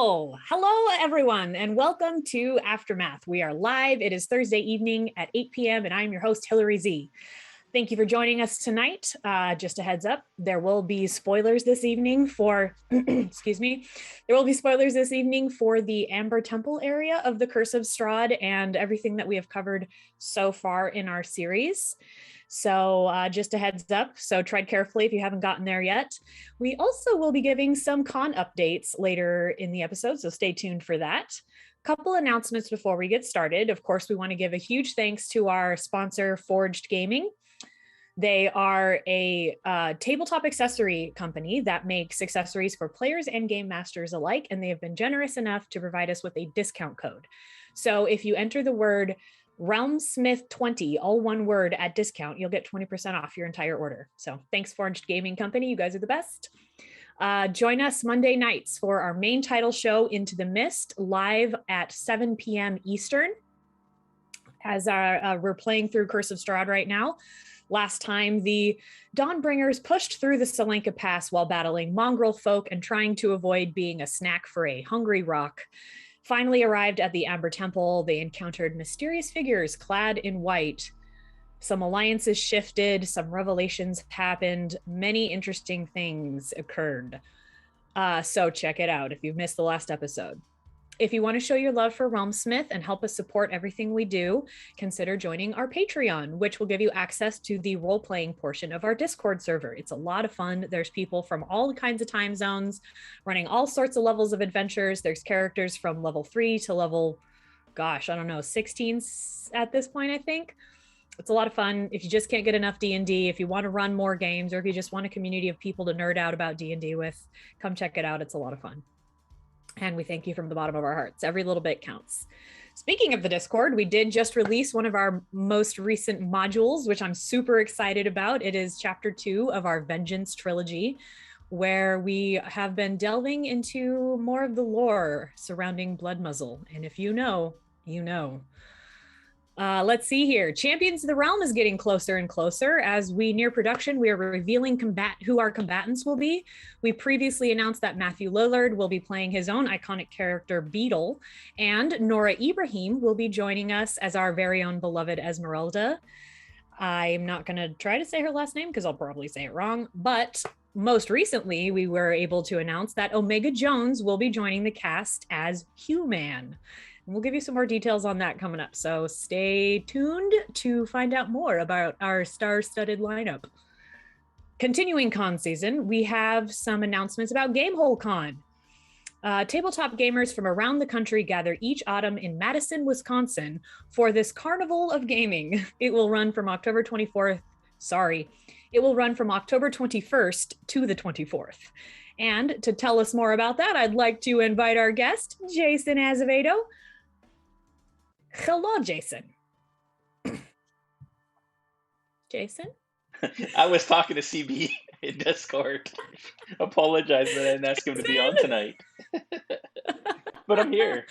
Hello, everyone, and welcome to Aftermath. We are live. It is Thursday evening at 8 p.m., and I'm your host, Hillary Z. Thank you for joining us tonight. Just a heads up, there will be spoilers this evening for, excuse me, there will be spoilers this evening for the Amber Temple area of the Curse of Strahd and everything that we have covered so far in our series. So just a heads up, so tread carefully if you haven't gotten there yet. We also will be giving some con updates later in the episode, so stay tuned for that. Couple announcements before we get started. Of course, we want to give a huge thanks to our sponsor, Forged Gaming. They are a tabletop accessory company that makes accessories for players and game masters alike, and they have been generous enough to provide us with a discount code. So if you enter the word Realmsmith20, all one word, at discount, you'll get 20% off your entire order. So thanks, Forged Gaming Company. You guys are the best. Join us Monday nights for our main title show, Into the Mist, live at 7 p.m. Eastern, as we're playing through Curse of Strahd right now. Last time, the Dawnbringers pushed through the Salenka Pass while battling mongrel folk and trying to avoid being a snack for a hungry rock. Finally arrived at the Amber Temple, they encountered mysterious figures clad in white. Some alliances shifted, some revelations happened, many interesting things occurred. So check it out if you've missed the last episode. If you want to show your love for Realmsmith and help us support everything we do, consider joining our Patreon, which will give you access to the role-playing portion of our Discord server. It's a lot of fun. There's people from all kinds of time zones running all sorts of levels of adventures. There's characters from level 3 to level, 16 at this point, I think. It's a lot of fun. If you just can't get enough D&D, if you want to run more games, or if you just want a community of people to nerd out about D&D with, come check it out. It's a lot of fun. And we thank you from the bottom of our hearts. Every little bit counts. Speaking of the Discord, we did just release one of our most recent modules, which I'm super excited about. It is Chapter 2 of our Vengeance trilogy, where we have been delving into more of the lore surrounding Bloodmuzzle. And if you know, you know. Let's see here. Champions of the Realm is getting closer and closer. As we near production, we are revealing who our combatants will be. We previously announced that Matthew Lillard will be playing his own iconic character, Beetle, and Nora Ibrahim will be joining us as our very own beloved Esmeralda. I'm not going to try to say her last name because I'll probably say it wrong, but most recently, we were able to announce that Omega Jones will be joining the cast as Human. And we'll give you some more details on that coming up. So stay tuned to find out more about our star-studded lineup. Continuing con season, we have some announcements about Gamehole Con. Tabletop gamers from around the country gather each autumn in Madison, Wisconsin for this carnival of gaming. It will run from October 21st to the 24th. And to tell us more about that, I'd like to invite our guest, Jason Azevedo. Hello, Jason. Jason? I was talking to CB in Discord. Apologize that I didn't ask him to be on tonight. But I'm here.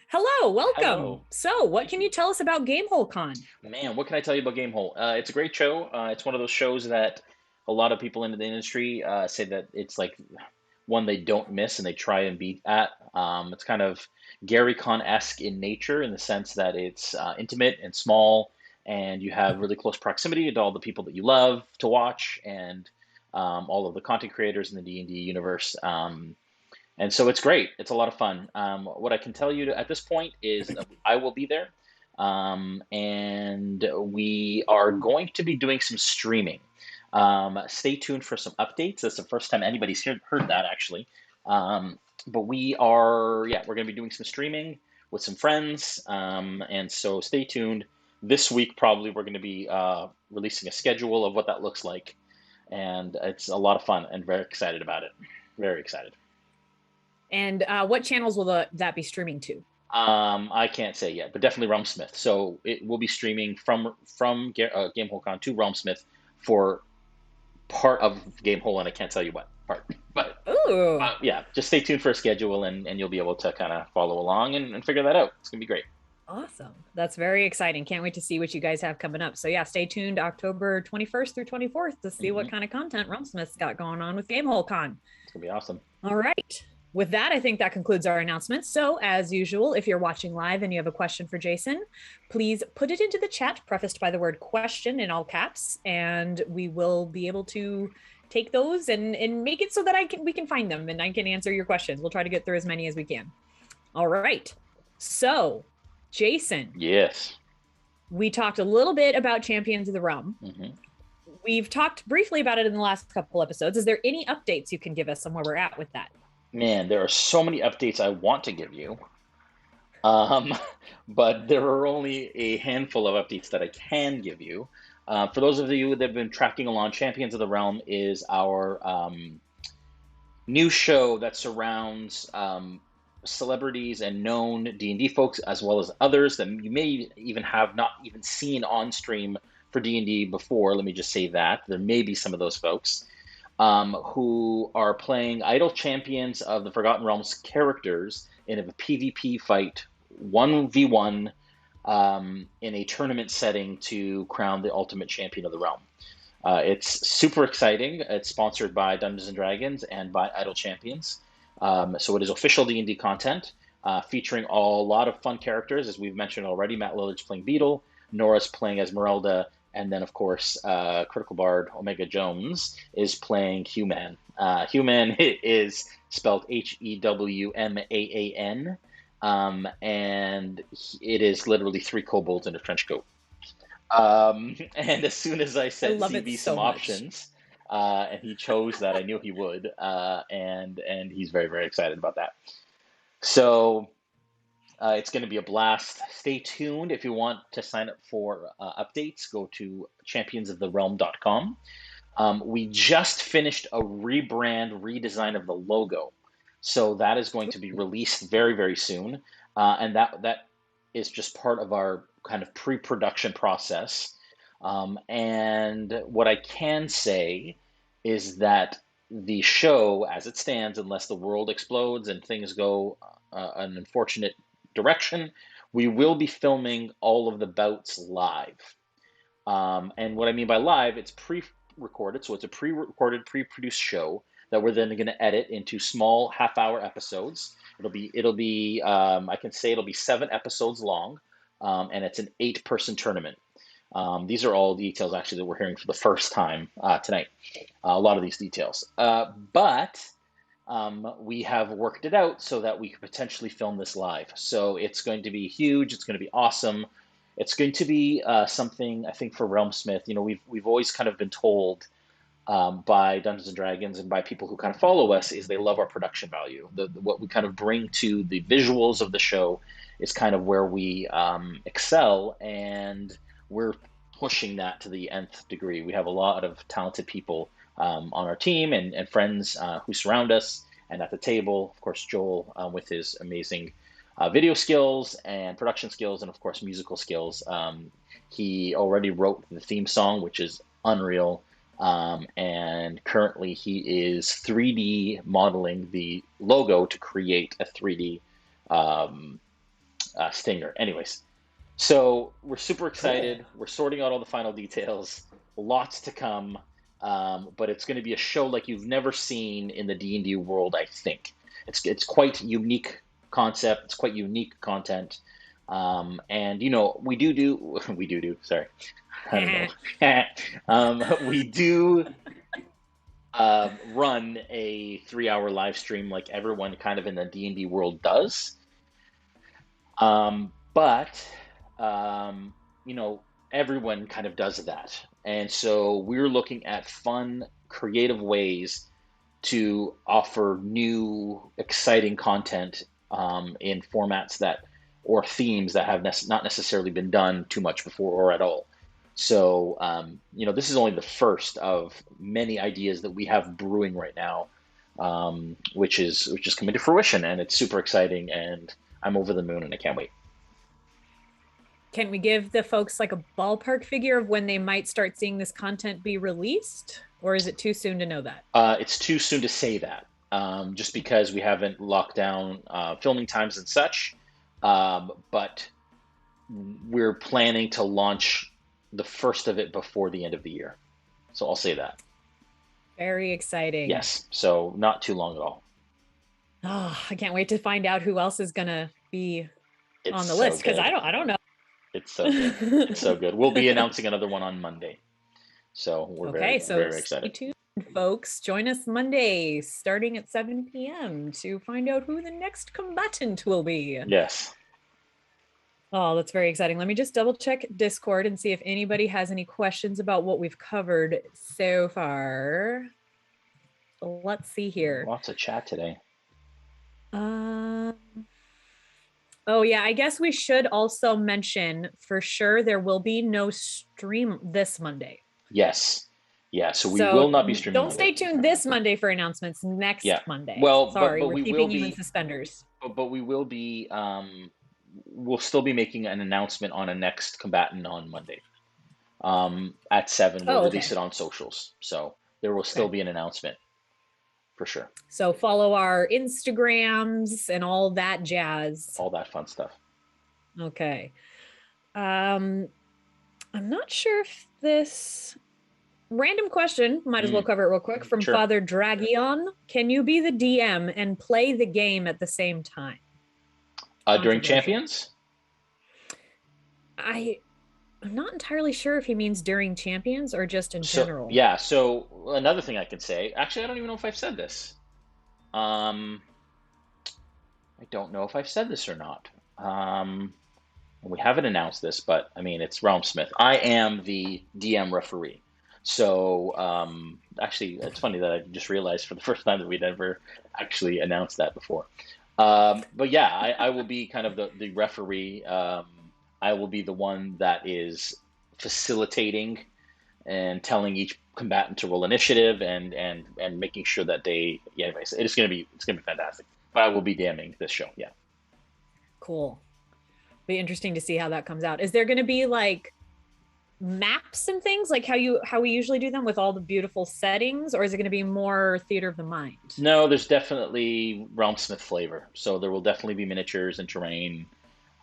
Hello, welcome. Hello. So, what can you tell us about Gamehole Con? Man, what can I tell you about Gamehole? It's a great show. It's one of those shows that a lot of people in the industry say that it's like one they don't miss and they try and beat at. It's kind of Gary Con-esque in nature in the sense that it's intimate and small, and you have really close proximity to all the people that you love to watch and all of the content creators in the D&D universe. And so it's great. It's a lot of fun. What I can tell you at this point is that I will be there, and we are going to be doing some streaming. Stay tuned for some updates. That's the first time anybody's heard that, actually. But we're going to be doing some streaming with some friends. And so stay tuned. This week, probably, we're going to be releasing a schedule of what that looks like. And it's a lot of fun and very excited about it. Very excited. And what channels will that be streaming to? I can't say yet, but definitely Realmsmith. So it will be streaming from Gamehole Con to Realmsmith for part of Gamehole, and I can't tell you what part. But yeah, just stay tuned for a schedule, and you'll be able to kind of follow along and figure that out. It's going to be great. Awesome. That's very exciting. Can't wait to see what you guys have coming up. So yeah, stay tuned October 21st through 24th to see what kind of content Realmsmith's got going on with Gamehole Con. It's going to be awesome. All right. With that, I think that concludes our announcements. So, as usual, if you're watching live and you have a question for Jason, please put it into the chat, prefaced by the word question in all caps, and we will be able to take those and make it so that we can find them and I can answer your questions. We'll try to get through as many as we can. All right. So, Jason. Yes. We talked a little bit about Champions of the Realm. Mm-hmm. We've talked briefly about it in the last couple episodes. Is there any updates you can give us on where we're at with that? Man, there are so many updates I want to give you, but there are only a handful of updates that I can give you. For those of you that have been tracking along, Champions of the Realm is our new show that surrounds celebrities and known D&D folks, as well as others that you may even have not even seen on stream for D&D before. Let me just say that. There may be some of those folks. Who are playing idle champions of the Forgotten Realms characters in a PvP fight, 1v1, in a tournament setting to crown the ultimate champion of the realm. It's super exciting. It's sponsored by Dungeons & Dragons and by Idle Champions. So it is official D&D content, featuring a lot of fun characters, as we've mentioned already. Matt Lillard's playing Beetle, Nora's playing Esmeralda, and then, of course, Critical Bard Omega Jones is playing Human. Human is spelled Hewmaan, and it is literally 3 kobolds in a trench coat. And as soon as I said CB some options, and he chose that, I knew he would, and he's very, very excited about that. So it's going to be a blast. Stay tuned. If you want to sign up for updates, go to championsoftherealm.com. We just finished a redesign of the logo. So that is going to be released very, very soon. And that is just part of our kind of pre-production process. And what I can say is that the show, as it stands, unless the world explodes and things go an unfortunate direction, we will be filming all of the bouts live. And what I mean by live, it's pre-recorded, so it's a pre-recorded, pre-produced show that we're then going to edit into small half-hour episodes. It'll be I can say it'll be 7 episodes long, and it's an 8-person tournament. These are all details actually that we're hearing for the first time tonight. A lot of these details, but we have worked it out so that we could potentially film this live. So it's going to be huge. It's going to be awesome. It's going to be something, I think, for Realmsmith. You know, we've always kind of been told by Dungeons and Dragons and by people who kind of follow us is they love our production value. What we kind of bring to the visuals of the show is kind of where we excel, and we're pushing that to the nth degree. We have a lot of talented people on our team and friends who surround us, and at the table, of course, Joel with his amazing video skills and production skills, and of course musical skills. He already wrote the theme song, which is unreal, and currently he is 3D modeling the logo to create a 3D stinger. Anyways, so we're super excited. Cool. We're sorting out all the final details. Lots to come. But it's going to be a show like you've never seen in the D&D world, I think. It's quite unique concept. It's quite unique content. And, you know, we do, sorry. I don't know. We do run a 3-hour live stream like everyone kind of in the D&D world does. But you know, everyone kind of does that. And so we're looking at fun, creative ways to offer new, exciting content in formats or themes that have not necessarily been done too much before or at all. So, you know, this is only the first of many ideas that we have brewing right now, which is coming to fruition, and it's super exciting, and I'm over the moon and I can't wait. Can we give the folks like a ballpark figure of when they might start seeing this content be released? Or is it too soon to know that? It's too soon to say that, just because we haven't locked down filming times and such. But we're planning to launch the first of it before the end of the year. So I'll say that. Very exciting. Yes. So not too long at all. Oh, I can't wait to find out who else is gonna be It's on the so list because good. I don't It's so good. It's know. so good. We'll be announcing another one on Monday. So we're Okay, very, so very stay excited. tuned, folks. Join us Monday starting at 7 p.m. to find out who the next combatant will be. Yes. Oh, that's very exciting. Let me just double check Discord and see if anybody has any questions about what we've covered so far. Let's see here. Lots of chat today. Um, oh, yeah, I guess we should also mention for sure there will be no stream this Monday. Yes. Yeah. So we will So not be streaming don't Monday. stay tuned this Monday for announcements. Next Yeah. Monday. Well, Sorry, but we're we will keeping you in be, suspenders. but we will be, we'll still be making an announcement on a next combatant on Monday. At 7, we'll Oh, release okay. it on socials. So there will still Okay. be an announcement for sure. So follow our Instagrams and all that jazz. All that fun stuff. Okay. I'm not sure if this random question, might as well Mm, cover it real quick, from sure. Father Dragion. Can you be the DM and play the game at the same time? During Controversial. Champions? I'm not entirely sure if he means during Champions or just in So general. yeah, so another thing I can say, actually, I don't even know if I've said this. Um, I don't know if I've said this or not. We haven't announced this, but I mean, it's Realm Smith. I am the DM referee. So actually, it's funny that I just realized for the first time that we'd ever actually announced that before. But yeah, I will be kind of the referee. I will be the one that is facilitating and telling each combatant to roll initiative and making sure that they, yeah, anyways, it's gonna be fantastic. But I will be damning this show. Yeah. Cool. Be interesting to see how that comes out. Is there going to be like maps and things like how we usually do them with all the beautiful settings, or is it going to be more theater of the mind? No, there's definitely Realm Smith flavor. So there will definitely be miniatures and terrain.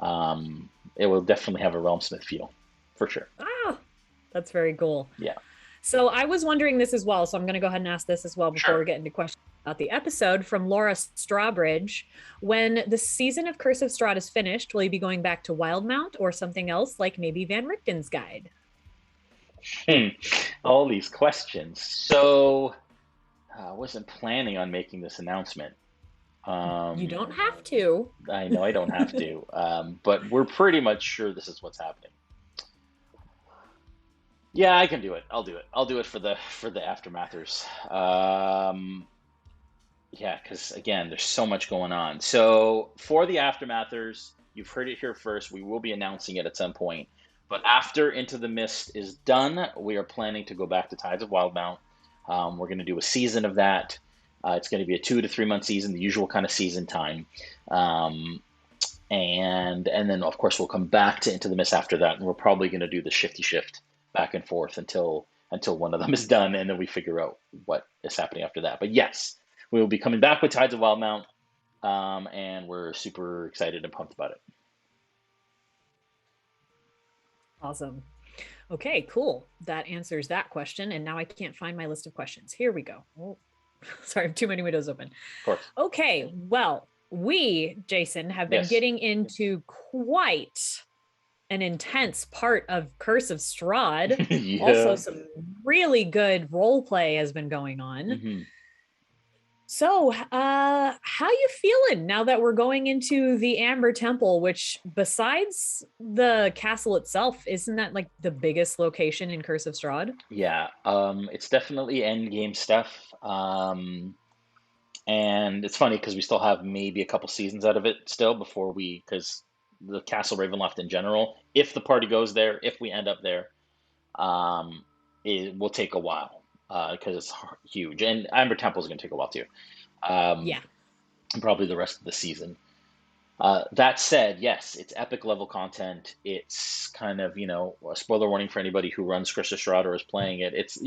It will definitely have a Realm Smith feel, for sure. Ah, that's very cool. Yeah. So I was wondering this as well. So I'm going to go ahead and ask this as well before Sure. we get into questions about the episode from Laura Strawbridge. When the season of Curse of Strahd is finished, will you be going back to Wildmount or something else like maybe Van Richten's Guide? Hmm. All these questions. So I wasn't planning on making this announcement. You Um, don't have to. I know I don't have to, but we're pretty much sure this is what's happening. Yeah, I can do it. I'll do it. I'll do it for the aftermathers. Yeah, because again, there's so much going on. So for the aftermathers, you've heard it here first. We will be announcing it at some point. But after Into the Mist is done, we are planning to go back to Tides of Wildmount. We're going to do a season of that. It's going to be a 2 to 3 month season, the usual kind of season time. Um, and then of course we'll come back to Into the Mist after that, and we're probably going to do the shifty shift back and forth until one of them is done, and then we figure out what is happening after that. But yes, we will be coming back with Tides of Wildmount, and we're super excited and pumped about it. Awesome. Okay, cool. That answers that question. And now I can't find my list of questions. Here we go. Oh, sorry, I have too many windows open. Of course. Okay, well, we, Jason, have been Yes. getting into quite an intense part of Curse of Strahd. Yeah. Also, some really good role play has been going on. Mm-hmm. So, how you feeling now that we're going into the Amber Temple, which besides the castle itself, isn't that like the biggest location in Curse of Strahd? Yeah, it's definitely end game stuff. And it's funny because we still have maybe a couple seasons out of it still before because the Castle Ravenloft in general, if the party goes there, if we end up there, um, it will take a while because it's huge. And Amber Temple is going to take a while too. Yeah. And probably the rest of the season. That said, yes, it's epic level content. It's kind of, a spoiler warning for anybody who runs Curse of Strahd or is playing it. It's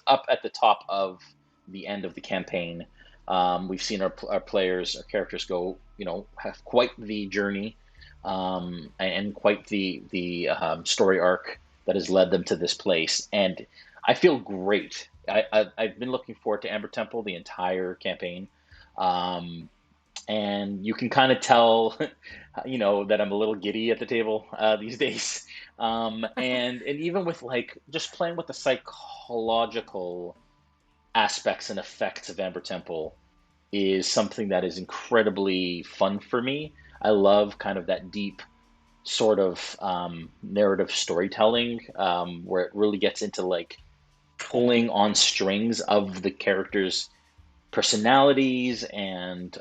up at the top of the end of the campaign. We've seen our players, our characters go, have quite the journey, and quite the story arc that has led them to this place. And I feel great. I've been looking forward to Amber Temple the entire campaign. Um, and you can kind of tell, that I'm a little giddy at the table these days. And even with like just playing with the psychological aspects and effects of Amber Temple is something that is incredibly fun for me. I love kind of that deep sort of narrative storytelling where it really gets into like pulling on strings of the characters' personalities and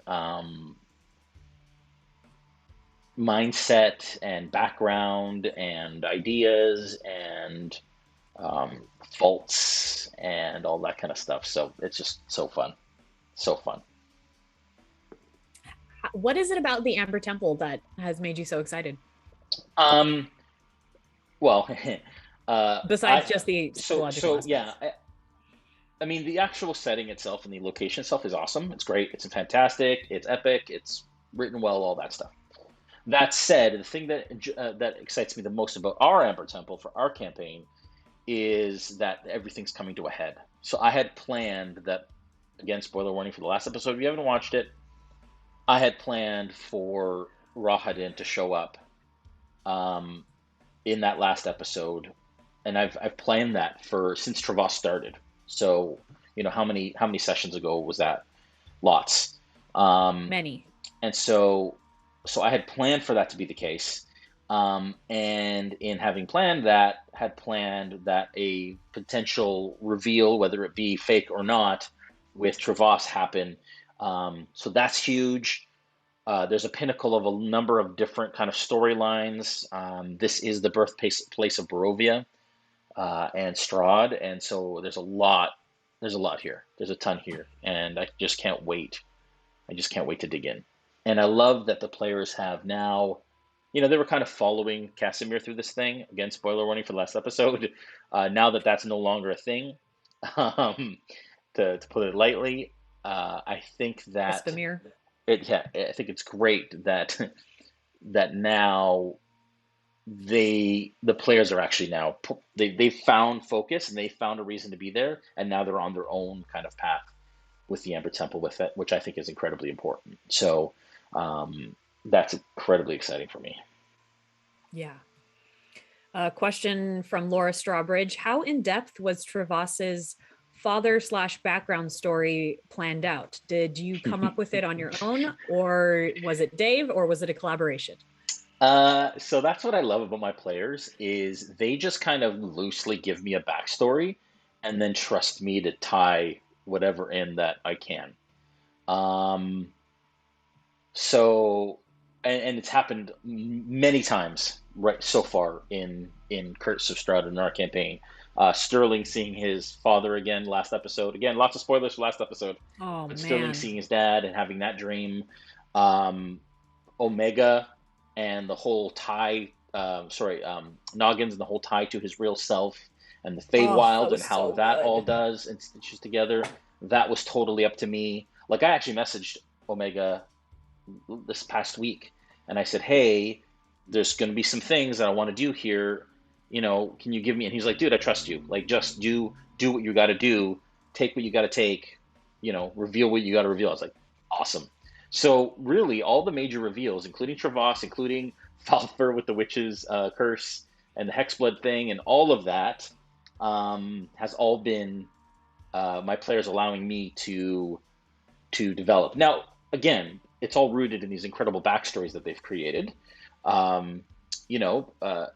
mindset and background and ideas and faults and all that kind of stuff. So it's just so fun, so fun. What is it about the Amber Temple that has made you so excited? Um, well, Besides I just the psychological so yeah. aspects. I mean, the actual setting itself and the location itself is awesome. It's great. It's fantastic. It's epic. It's written well. All that stuff. That said, the thing that excites me the most about our Amber Temple for our campaign is that everything's coming to a head. So I had planned that, again, spoiler warning for the last episode. If you haven't watched it, I had planned for Rahadin to show up um, in that last episode, and I've planned that for since Travas started. So how many sessions ago was that? Lots. Um, Many. and so I had planned for that to be the case. And in having planned that, had planned that a potential reveal, whether it be fake or not, with Travas happen. So that's huge. There's a pinnacle of a number of different kind of storylines. This is the birthplace of Barovia and Strahd, and so there's a lot. There's a lot here. There's a ton here, and I just can't wait. I just can't wait to dig in. And I love that the players have now, they were kind of following Casimir through this thing. Again, spoiler warning for the last episode. Now that that's no longer a thing, um, to put it lightly, I think that Espamir. yeah, I think it's great that that now the players are actually now they found focus and they found a reason to be there, and now they're on their own kind of path with the Amber Temple with it, which I think is incredibly important. So that's incredibly exciting for me. Yeah. A question from Laura Strawbridge. How in depth was Travas's father/background story planned out? Did you come up with it on your own, or was it Dave, or was it a collaboration? So that's what I love about my players is they just kind of loosely give me a backstory and then trust me to tie whatever in that I can. Um, So, and it's happened many times right so far in Curse of Strahd in our campaign. Sterling seeing his father again last episode. Again, lots of spoilers for last episode, Oh but Sterling man. seeing his dad and having that dream. Um, Omega and the whole tie. Noggins and the whole tie to his real self and the Oh, that Feywild and was how so that all good. does and stitches together. That was totally up to me. Like I actually messaged Omega this past week, and I said, "Hey, there's going to be some things that I want to do here. Can you give me?" And he's like, "Dude, I trust you. Like, just do what you got to do. Take what you got to take. Reveal what you got to reveal." I was like, "Awesome." So really, all the major reveals, including Travas, including Falfer with the witch's curse and the hexblood thing, and all of that, has all been my players allowing me to develop. Now, again, it's all rooted in these incredible backstories that they've created. Um, you know, uh,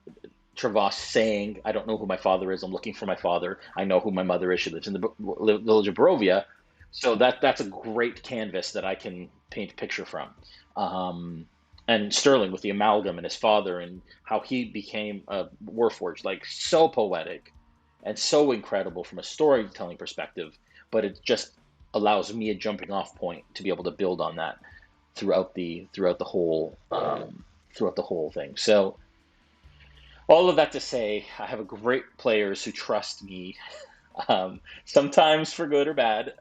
Travas saying, "I don't know who my father is. I'm looking for my father. I know who my mother is. She lives in the village of Barovia." So that's a great canvas that I can paint a picture from. Um, and Sterling with the amalgam and his father and how he became a warforged, like so poetic and so incredible from a storytelling perspective, but it just allows me a jumping off point to be able to build on that throughout the whole thing. So all of that to say, I have a great players who trust me, sometimes for good or bad.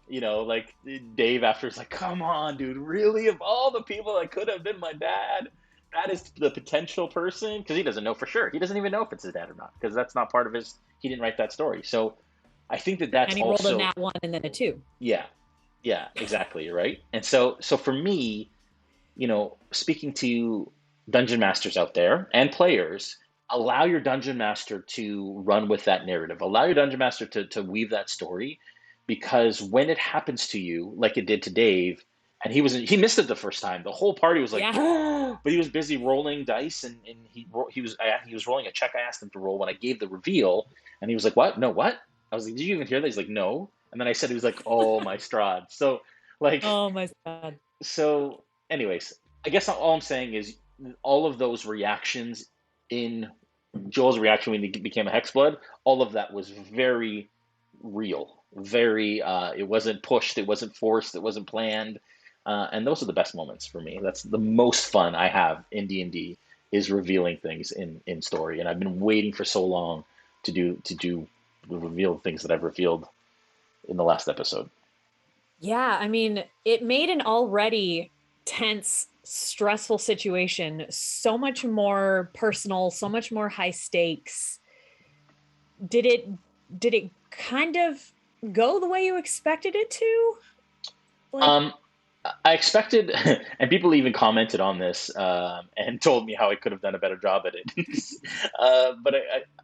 Like Dave after is like, "Come on, dude, really? Of all the people that could have been my dad, that is the potential person," because he doesn't know for sure. He doesn't even know if it's his dad or not, because that's not part of his. He didn't write that story. So I think that that's And he rolled a also, nat one and then a two. yeah, Yeah, exactly, right? And so for me, speaking to dungeon masters out there and players, allow your dungeon master to run with that narrative. Allow your dungeon master to weave that story, because when it happens to you, like it did to Dave, and he missed it the first time. The whole party was like, Yeah. but he was busy rolling dice, and he was rolling a check I asked him to roll when I gave the reveal, and he was like, "What? No, what?" I was like, "Did you even hear that?" He's like, "No." And then I said, he was like, "Oh my Strahd." So like Oh my God. so, anyways, I guess all I'm saying is all of those reactions in Joel's reaction when he became a Hexblood, all of that was very real. Very, it wasn't pushed, it wasn't forced, it wasn't planned, and those are the best moments for me. That's the most fun I have in D&D, is revealing things in story, and I've been waiting for so long to reveal things that I've revealed in the last episode. Yeah, I mean, it made an already tense, stressful situation so much more personal, so much more high stakes. Did it did it kind of go the way you expected it to? Like, Um, I expected, and people even commented on this, and told me how I could have done a better job at it. But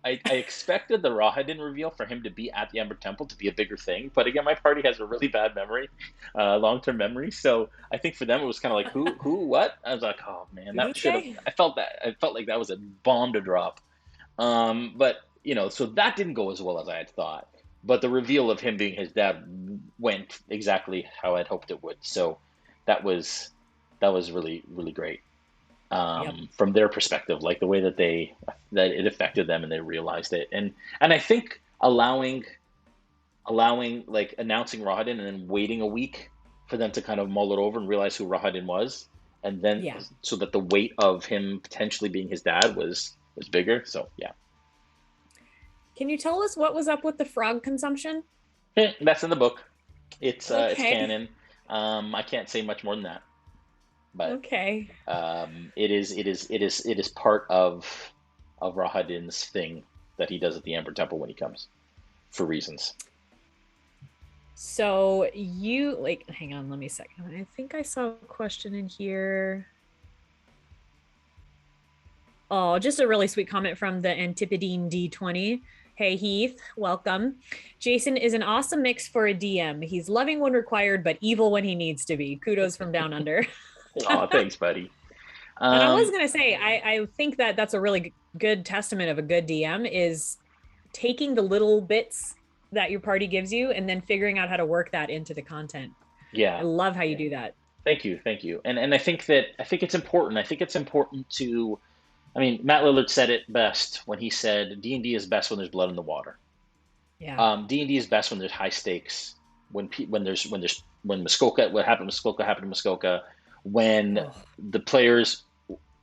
I expected the Rahadin reveal for him to be at the Ember Temple to be a bigger thing. But again, my party has a really bad memory, long-term memory. So I think for them it was kind of like, who, what? I was like, oh man, who that did should have. say? I felt like that was a bomb to drop. But so that didn't go as well as I had thought. But the reveal of him being his dad went exactly how I'd hoped it would. So that was really really great, Yep. from their perspective, like the way that it affected them and they realized it. And I think allowing like announcing Rahadin and then waiting a week for them to kind of mull it over and realize who Rahadin was, and then Yeah. so that the weight of him potentially being his dad was bigger. So yeah. Can you tell us what was up with the frog consumption? That's in the book. It's Okay. canon. I can't say much more than that, but Okay. it is part of Rahadin's thing that he does at the Amber Temple when he comes for reasons. So you like, hang on, let me a second. I think I saw a question in here. Oh, just a really sweet comment from the Antipodine D20. Hey Heath, welcome. Jason is an awesome mix for a DM. He's loving when required, but evil when he needs to be. Kudos from down under. Oh, thanks, buddy. And I was Um, gonna say, I think that that's a really good testament of a good DM is taking the little bits that your party gives you and then figuring out how to work that into the content. I yeah, love how you do that. thank you, and I think it's important. I think it's important to. I mean, Matt Lillard said it best when he said D&D is best when there's blood in the water. Yeah. D&D is best when there's high stakes, when Muskoka, what happened to Muskoka happened to Muskoka, when Oh, the players'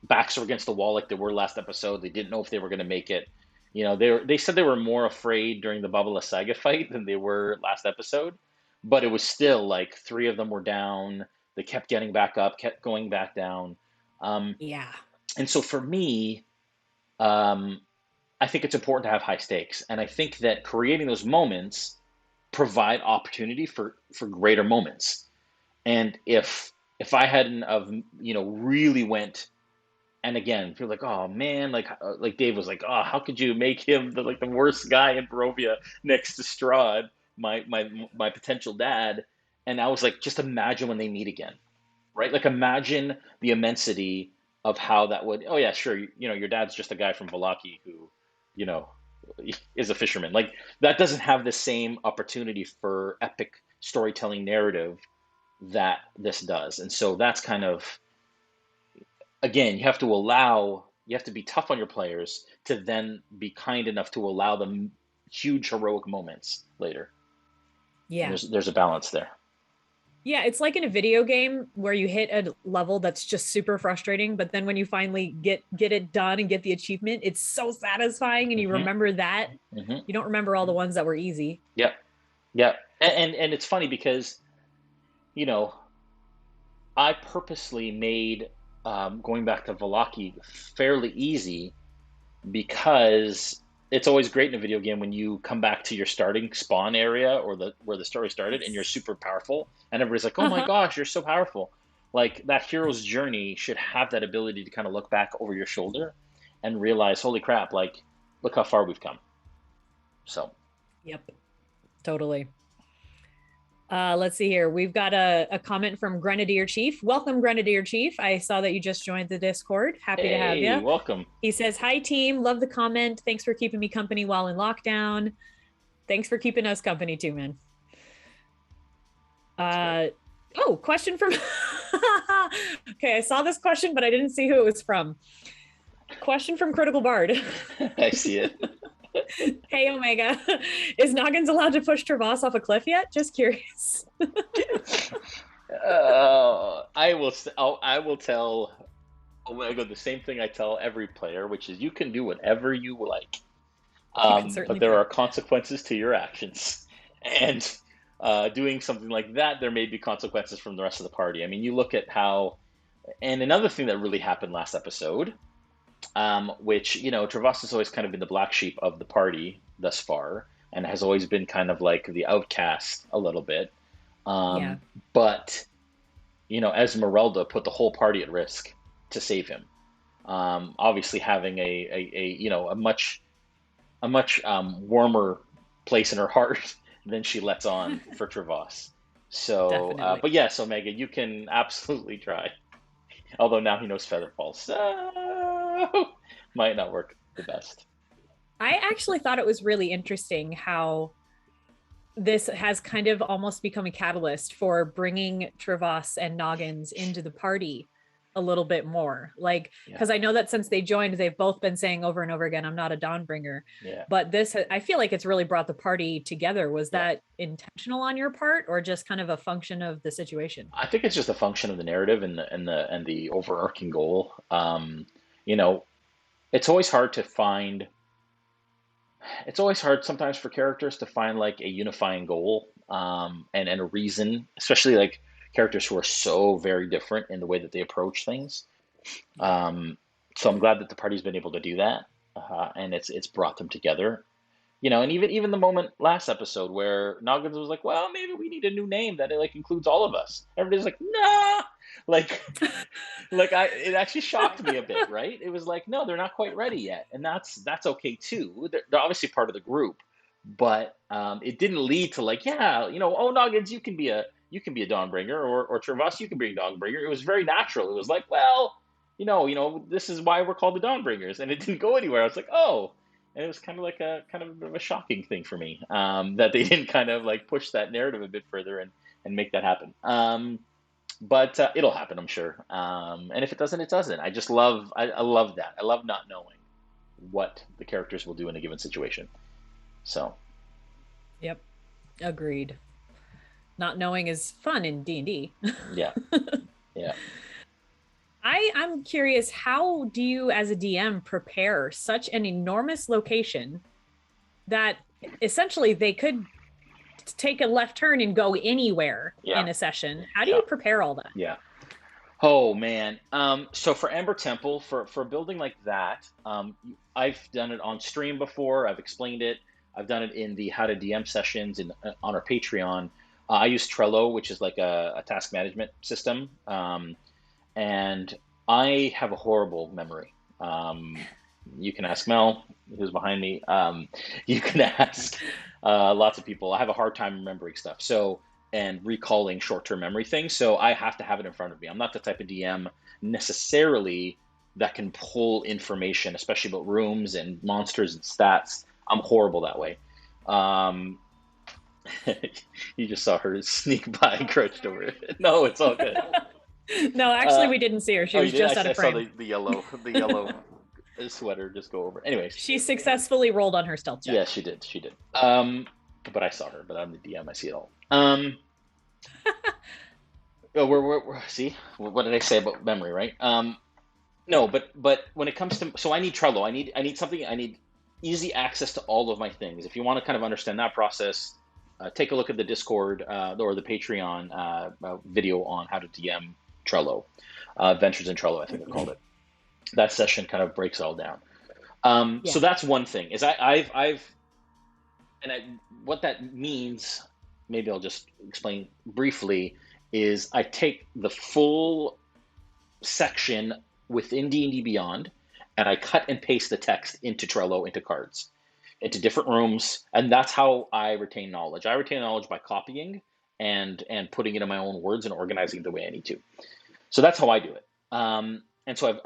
backs are against the wall like they were last episode. They didn't know if they were going to make it. They said they were more afraid during the Babala Saga fight than they were last episode, but it was still like three of them were down. They kept getting back up, kept going back down. Um, yeah. and so for me, um, I think it's important to have high stakes, and I think that creating those moments provide opportunity for greater moments. And if I hadn't of really went, and again feel like, oh man, like Dave was like, oh, how could you make him the worst guy in Barovia next to Strahd, my potential dad. And I was like, just imagine when they meet again, right? Like imagine the immensity of how that would. Oh yeah, sure. Your dad's just a guy from Valaki who, you know, is a fisherman. Like that doesn't have the same opportunity for epic storytelling narrative that this does. And so that's kind of, again, you have to be tough on your players to then be kind enough to allow them huge heroic moments later. And Yeah. there's a balance there. Yeah, it's like in a video game where you hit a level that's just super frustrating, but then when you finally get it done and get the achievement, it's so satisfying and you Hmm. remember that. Hmm. You don't remember all the ones that were easy. Yep. Yep. And it's funny because, you know, I purposely made, going back to Valaki fairly easy because it's always great in a video game when you come back to your starting spawn area or the where the story started and you're Yes. super powerful and everybody's like, "Oh my Uh-huh. gosh, you're so powerful." Like that hero's journey should have that ability to kind of look back over your shoulder and realize, "Holy crap, like look how far we've come." So, Yep, totally. Let's see here. We've got a comment from Grenadier Chief. Welcome, Grenadier Chief. I saw that you just joined the Discord. Happy to have hey, you. welcome. He says, "Hi, team. Love the comment. Thanks for keeping me company while in lockdown. Thanks for keeping us company too, man." That's great. Oh, question from. Okay, I saw this question, but I didn't see who it was from. Question from Critical Bard. I see it. Hey, Omega. Is Noggins allowed to push Travas off a cliff yet? Just curious. I will tell Omega the same thing I tell every player, which is you can do whatever you like. You can But certainly there try. are consequences to your actions. And doing something like that, there may be consequences from the rest of the party. I mean, you look at how, and another thing that really happened last episode, which, Travas has always kind of been the black sheep of the party thus far, and has always been kind of like the outcast a little bit. Yeah. But, Esmeralda put the whole party at risk to save him. Obviously having a much warmer place in her heart than she lets on for Travas. So, Definitely. but yes, Omega, you can absolutely try. Although now he knows Featherfall, so might not work the best. I actually thought it was really interesting how this has kind of almost become a catalyst for bringing Travas and Noggins into the party a little bit more. Like, Yeah, because I know that since they joined, they've both been saying over and over again, "I'm not a Dawnbringer." yeah, But this, I feel like it's really brought the party together. Was yeah. that intentional on your part or just kind of a function of the situation? I think it's just a function of the narrative and the overarching goal. You know, it's always hard to find. It's always hard sometimes for characters to find like a unifying goal, and a reason, especially like characters who are so very different in the way that they approach things. Yeah. Um, so I'm glad that the party's been able to do that, and it's brought them together. And even the moment last episode where Noggins was like, "Well, maybe we need a new name that like includes all of us." Everybody's like, "Nah," like, it actually shocked me a bit, right? It was like, no, they're not quite ready yet, and that's okay too. They're obviously part of the group, but it didn't lead to like, yeah, oh Noggins, you can be a Dawnbringer, or Travas, you can be a Dawnbringer. It was very natural. It was like, well, this is why we're called the Dawnbringers, and it didn't go anywhere. I was like, oh. And it was kind of like a kind of a shocking thing for me, that they didn't kind of like push that narrative a bit further and make that happen. But it'll happen, I'm sure. And if it doesn't, it doesn't. I love that. I love not knowing what the characters will do in a given situation. So Yep. Agreed. Not knowing is fun in D&D. yeah, yeah, I'm curious, how do you as a DM prepare such an enormous location that essentially they could take a left turn and go anywhere yeah, in a session? How do yeah, you prepare all that? yeah. Oh man. So for Amber Temple, for a building like that, I've done it on stream before. I've explained it. I've done it in the How to DM sessions on our Patreon. I use Trello, which is like a task management system, and I have a horrible memory. You can ask Mel, who's behind me. You can ask lots of people. I have a hard time remembering stuff. And recalling short-term memory things. So I have to have it in front of me. I'm not the type of DM necessarily that can pull information, especially about rooms and monsters and stats. I'm horrible that way. Um, you just saw her sneak by and crouched over it. No, it's all good. No, actually, Uh, we didn't see her. She oh, you was did? just out I of saw frame. the yellow sweater just go over. Anyways, She successfully rolled on her stealth check. yeah, she did. She did. But I saw her. But I'm the DM. I see it all. Oh, see, what did I say about memory, right? No, but when it comes to, so I need Trello. I need something. I need easy access to all of my things. If you want to kind of understand that process, take a look at the Discord, or the Patreon video on how to DM Trello, Ventures in Trello, I think I called it. That session kind of breaks it all down. So Yeah. that's one thing is what that means, maybe I'll just explain briefly, is I take the full section within D&D Beyond and I cut and paste the text into Trello, into cards, into different rooms, and that's how I retain knowledge. I retain knowledge by copying and putting it in my own words and organizing it the way I need to. So that's how I do it. And so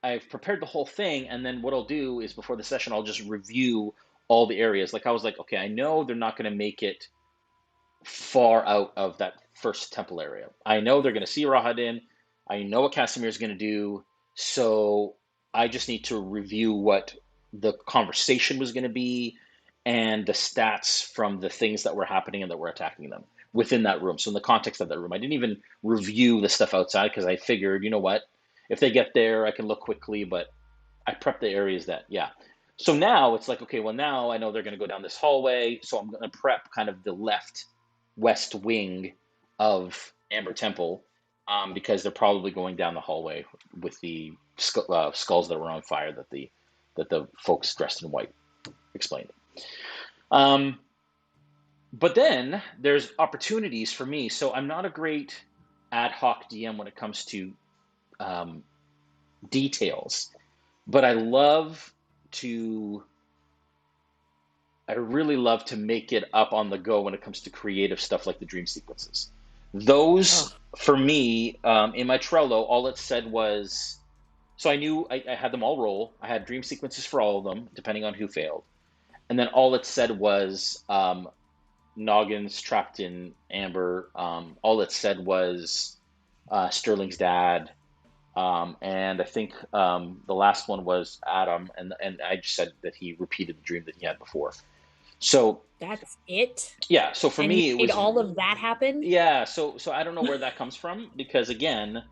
I've prepared the whole thing, and then what I'll do is before the session, I'll just review all the areas. Like I was like, okay, I know they're not going to make it far out of that first temple area. I know they're going to see Rahadin. I know what Casimir is going to do. So I just need to review what the conversation was going to be and the stats from the things that were happening and that were attacking them within that room. So in the context of that room, I didn't even review the stuff outside because I figured, you know what, if they get there, I can look quickly, but I prepped the areas that, yeah. So now it's like, okay, well, now I know they're going to go down this hallway. So I'm going to prep kind of the left west wing of Amber Temple because they're probably going down the hallway with the skulls that were on fire that the folks dressed in white explained. But then there's opportunities for me. So I'm not a great ad hoc DM when it comes to details, but I really love to make it up on the go when it comes to creative stuff like the dream sequences. Those, for me, in my Trello, all it said was, so I knew I had them all roll. I had dream sequences for all of them, depending on who failed. And then all it said was Noggins trapped in Amber. All it said was Sterling's dad. And I think the last one was Adam, and I just said that he repeated the dream that he had before. So that's it. Yeah. So for and you me, it made was all of that happen. yeah. So I don't know where that comes from because again,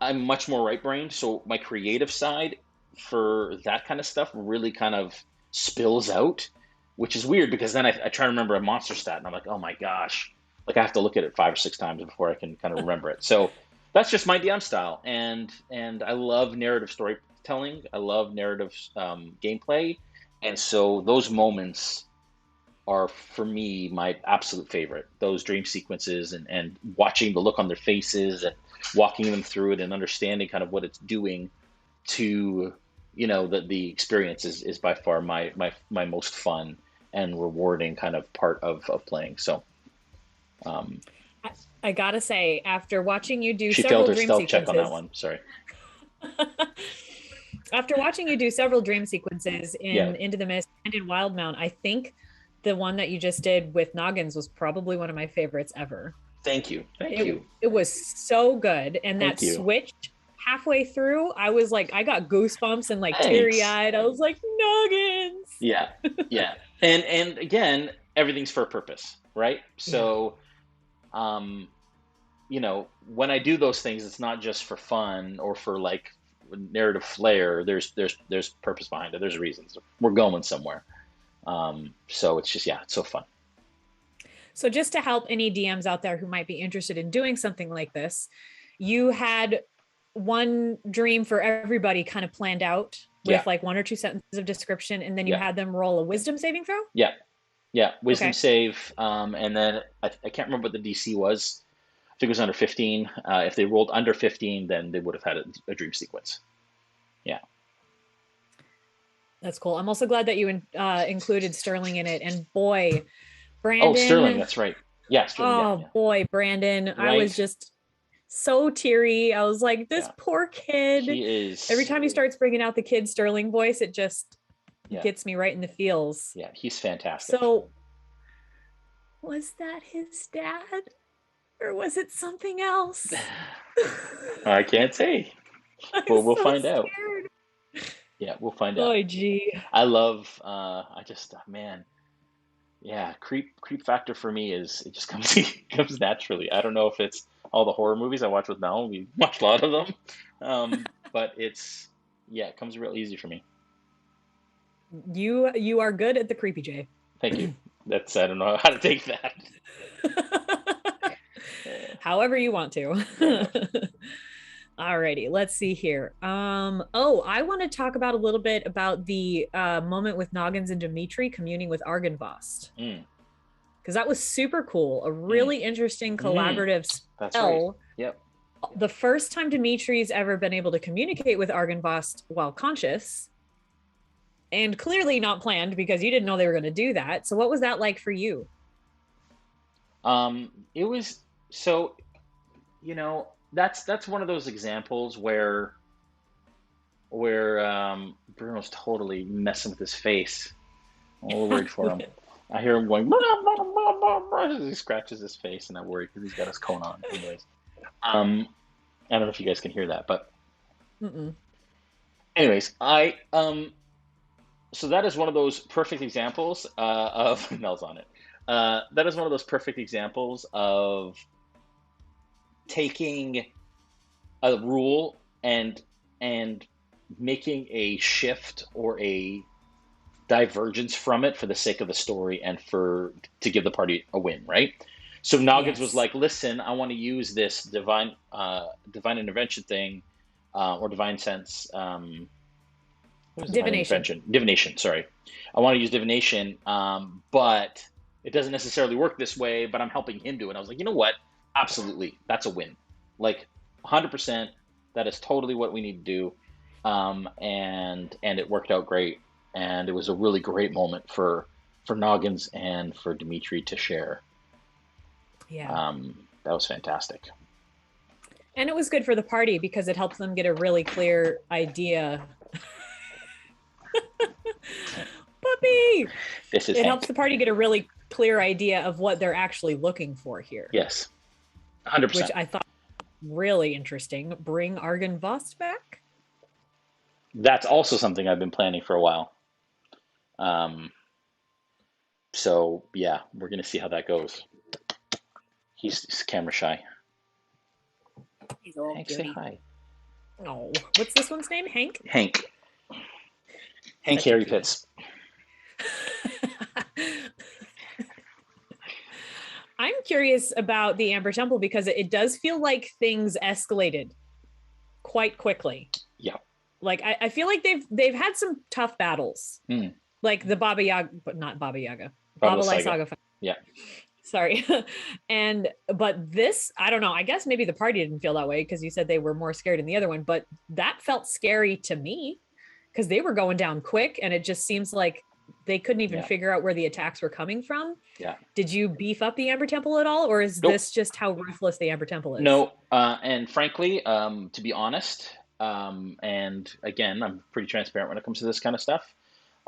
I'm much more right-brained. So my creative side for that kind of stuff really kind of spills out, which is weird because then I try to remember a monster stat and I'm like, oh my gosh, like I have to look at it 5 or 6 times before I can kind of remember it. So that's just my DM style, and I love narrative storytelling. I love narrative gameplay, and so those moments are for me my absolute favorite. Those dream sequences and watching the look on their faces and walking them through it and understanding kind of what it's doing to the experience is by far my most fun and rewarding kind of part of playing. So I gotta say, after watching you do she failed several her dream stealth check on that sequences, one. Sorry. after watching you do several dream sequences Yeah. in Into the Mist and in Wildmount, I think the one that you just did with Noggins was probably one of my favorites ever. Thank you. Thank you. It was so good. And Thank that you. switch halfway through, I was like, I got goosebumps and like Thanks. teary-eyed. I was like, Noggins. Yeah. Yeah. And again, everything's for a purpose, right? So when I do those things, it's not just for fun or for like narrative flair. There's purpose behind it. There's reasons. We're going somewhere. So it's just, it's so fun. So just to help any DMs out there who might be interested in doing something like this, you had one dream for everybody kind of planned out with like 1 or 2 sentences of description, and then you had them roll a wisdom saving throw? Yeah. Wisdom save. And then I can't remember what the DC was. I think it was under 15. If they rolled under 15, then they would have had a dream sequence. Yeah. That's cool. I'm also glad that you included Sterling in it. And boy, Brandon. Oh, Sterling, that's right. Yeah, Sterling. Boy, Brandon. Right? I was just so teary. I was like, this poor kid. He is. Every time he starts bringing out the kid Sterling voice, it just gets me right in the feels. Yeah, he's fantastic. So, was that his dad? Or was it something else? I can't say. Well, we'll find out. Yeah, we'll find out. Oh, gee. I love, man. Yeah, creep factor for me is, it just comes naturally. I don't know if it's all the horror movies I watch with Mel. We watch a lot of them. But it comes real easy for me. You are good at the creepy J. Thank you. I don't know how to take that. However you want to. Alrighty, let's see here. I want to talk about a little bit about the moment with Noggins and Dimitri communing with Argynvost. Mm, Because that was super cool. A mm, really interesting mm. collaborative That's right. spell. Yep. The first time Dimitri's ever been able to communicate with Argynvost while conscious, and clearly not planned because you didn't know they were going to do that. So what was that like for you? It was so, that's one of those examples where Bruno's totally messing with his face. I'm a little worried for him. I hear him going, "Blah, blah, blah, blah, blah," as he scratches his face, and I'm worried because he's got his cone on. Anyways, I don't know if you guys can hear that, but Mm-mm. anyways, so that is one of those perfect examples of Mel's on it. That is one of those perfect examples of taking a rule and making a shift or a divergence from it for the sake of the story and for to give the party a win, right? So Noggins was Yes. like, "Listen, I want to use this divine intervention thing, or divine sense. What is divine Divination. intervention? Divination. Sorry, I want to use divination, but it doesn't necessarily work this way. But I'm helping him do it." I was like, you know what? Absolutely, that's a win. Like 100%. That is totally what we need to do, and it worked out great. And it was a really great moment for Noggins and for Dimitri to share. Yeah. That was fantastic. And it was good for the party because it helps them get a really clear idea. Puppy! This is It helps Hank. the party get a really clear idea of what they're actually looking for here, Yes, which 100%. I thought really interesting. Bring Argynvost back? That's also something I've been planning for a while. Um, so yeah, we're gonna see how that goes. He's camera shy. He's a little Hank, say cutie. hi. Oh, what's this one's name? Hank? Hank. Hank Such a Harry cutie. Pitts. I'm curious about the Amber Temple because it does feel like things escalated quite quickly. Yeah. Like I feel like they've had some tough battles, Mm. like the Baba Yaga, but not Baba Yaga, Baba Baba Lai Saga. Saga. Yeah. Sorry, but this, I don't know. I guess maybe the party didn't feel that way because you said they were more scared in the other one, but that felt scary to me because they were going down quick, and it just seems like they couldn't even Yeah. figure out where the attacks were coming from. Yeah. Did you beef up the Amber Temple at all, or is Nope. this just how ruthless the Amber Temple is? No. And frankly, to be honest, and again, I'm pretty transparent when it comes to this kind of stuff.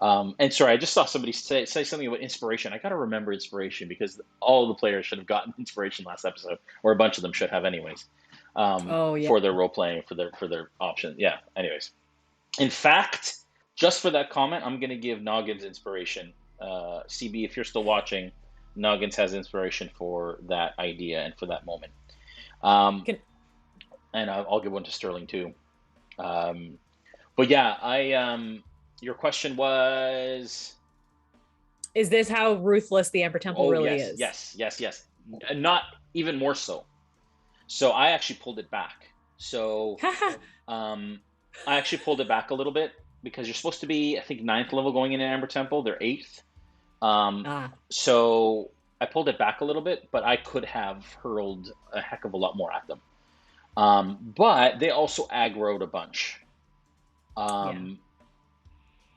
And sorry, I just saw somebody say something about inspiration. I got to remember inspiration because all the players should have gotten inspiration last episode, or a bunch of them should have, anyways, Oh yeah. for their role playing, for their option. Yeah. Anyways, in fact, just for that comment, I'm gonna give Noggins inspiration. CB, if you're still watching, Noggins has inspiration for that idea and for that moment. Can, And I'll give one to Sterling too. Um, but yeah, your question was, is this how ruthless the Amber Temple oh really yes, is? yes, yes, yes, not even more so. So I actually pulled it back. So I actually pulled it back a little bit because you're supposed to be, I think, 9th level going into Amber Temple. They're 8th. So I pulled it back a little bit, but I could have hurled a heck of a lot more at them. But they also aggroed a bunch. And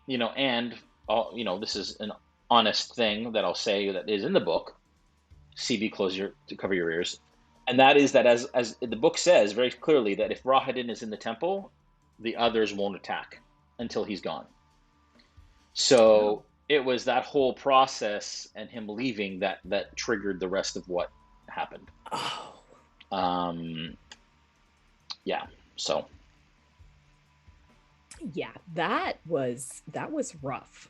this is an honest thing that I'll say that is in the book. CB, to cover your ears. And that is that as the book says very clearly that if Rahadin is in the temple, the others won't attack until he's gone. So it was that whole process and him leaving that triggered the rest of what happened. Yeah. So. Yeah, that was rough.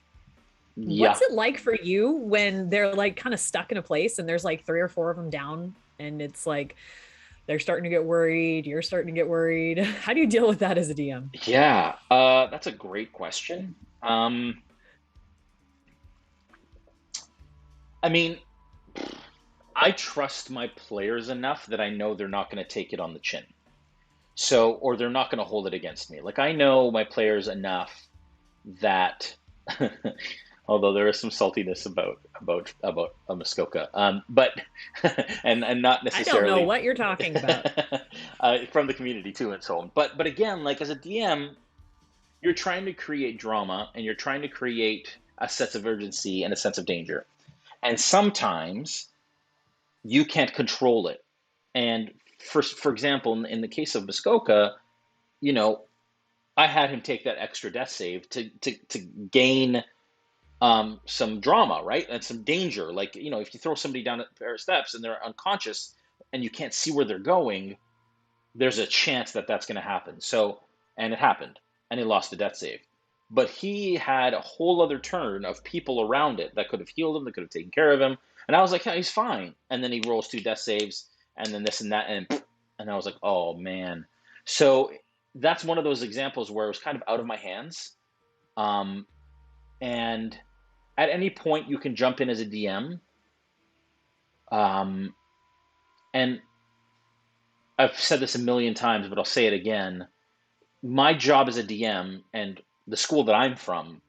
Yeah. What's it like for you when they're like kind of stuck in a place and there's like 3 or 4 of them down and it's like they're starting to get worried, you're starting to get worried? How do you deal with that as a DM? Yeah, that's a great question. I mean, I trust my players enough that I know they're not going to take it on the chin. So, or they're not going to hold it against me. Like I know my players enough that, although there is some saltiness about a Muskoka, but and not I don't know necessarily what you're talking about. from the community too and so on. But again, like as a DM, you're trying to create drama and you're trying to create a sense of urgency and a sense of danger. And sometimes you can't control it. And for example, in the case of Muskoka, you know, I had him take that extra death save to gain some drama, right? And some danger. Like, you know, if you throw somebody down a pair of steps and they're unconscious and you can't see where they're going, there's a chance that that's going to happen. So, and it happened, and he lost the death save. But he had a whole other turn of people around it that could have healed him, that could have taken care of him. And I was like, yeah, he's fine. And then he rolls 2 death saves, and then this and that, and I was like, oh man. So that's one of those examples where it was kind of out of my hands. Um, and at any point, you can jump in as a DM. Um, and I've said this a million times, but I'll say it again. My job as a DM and the school that I'm from,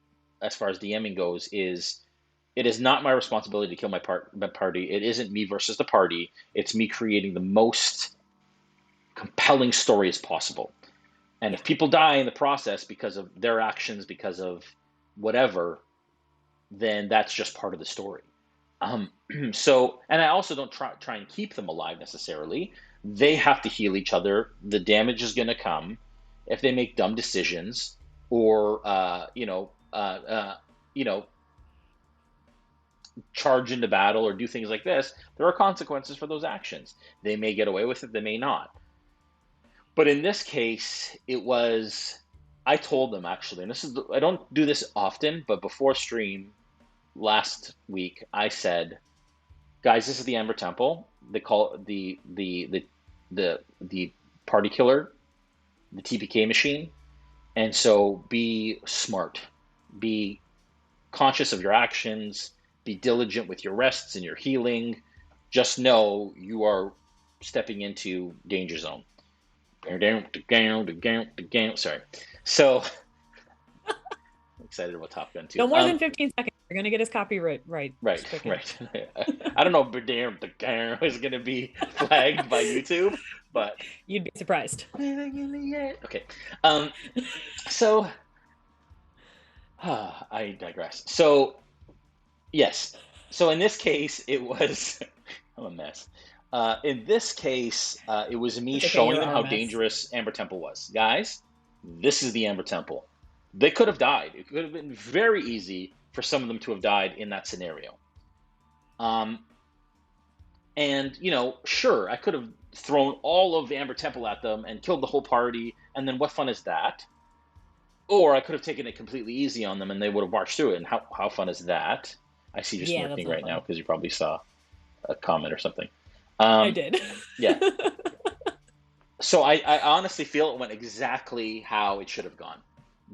as far as DMing goes, is it is not my responsibility to kill my party. It isn't me versus the party. It's me creating the most compelling story as possible. And if people die in the process because of their actions, because of whatever, then that's just part of the story. Um, so, and I also don't try and keep them alive necessarily. They have to heal each other. The damage is going to come if they make dumb decisions or you know, charge into battle or do things like this. There are consequences for those actions. They may get away with it. They may not. But in this case, it was. I told them actually, and I don't do this often, but before stream last week, I said, guys, this is the Amber Temple. They call it the party killer, the TPK machine. And so be smart, be conscious of your actions, be diligent with your rests and your healing. Just know you are stepping into danger zone. Sorry. So I'm excited about Top Gun 2. No more than 15 seconds. You're going to get his copyright right. Right. I don't know if is going to be flagged by YouTube, but you'd be surprised. Okay. So I digress. So yes. So in this case, it was I'm a mess. In this case, it was me showing them how dangerous Amber Temple was. Guys, this is the Amber Temple. They could have died. It could have been very easy for some of them to have died in that scenario. And, you know, sure, I could have thrown all of the Amber Temple at them and killed the whole party, and then what fun is that? Or I could have taken it completely easy on them and they would have marched through it, and how fun is that? I see you smirking right now because you probably saw a comment or something. I did. Yeah. So I honestly feel it went exactly how it should have gone.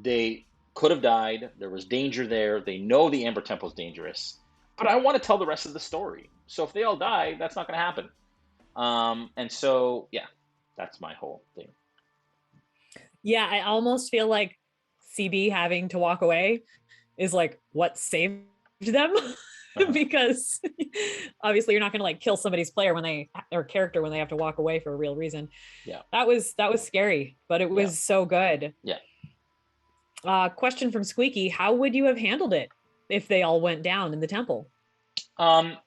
They could have died. There was danger there. They know the Amber Temple is dangerous. But I want to tell the rest of the story. So if they all die, that's not going to happen. And so, yeah, that's my whole thing. Yeah, I almost feel like CB having to walk away is like what saved them. Because obviously you're not going to like kill somebody's player or character when they have to walk away for a real reason. Yeah. That was scary, but it was so good. Yeah. Question from Squeaky: how would you have handled it if they all went down in the temple? And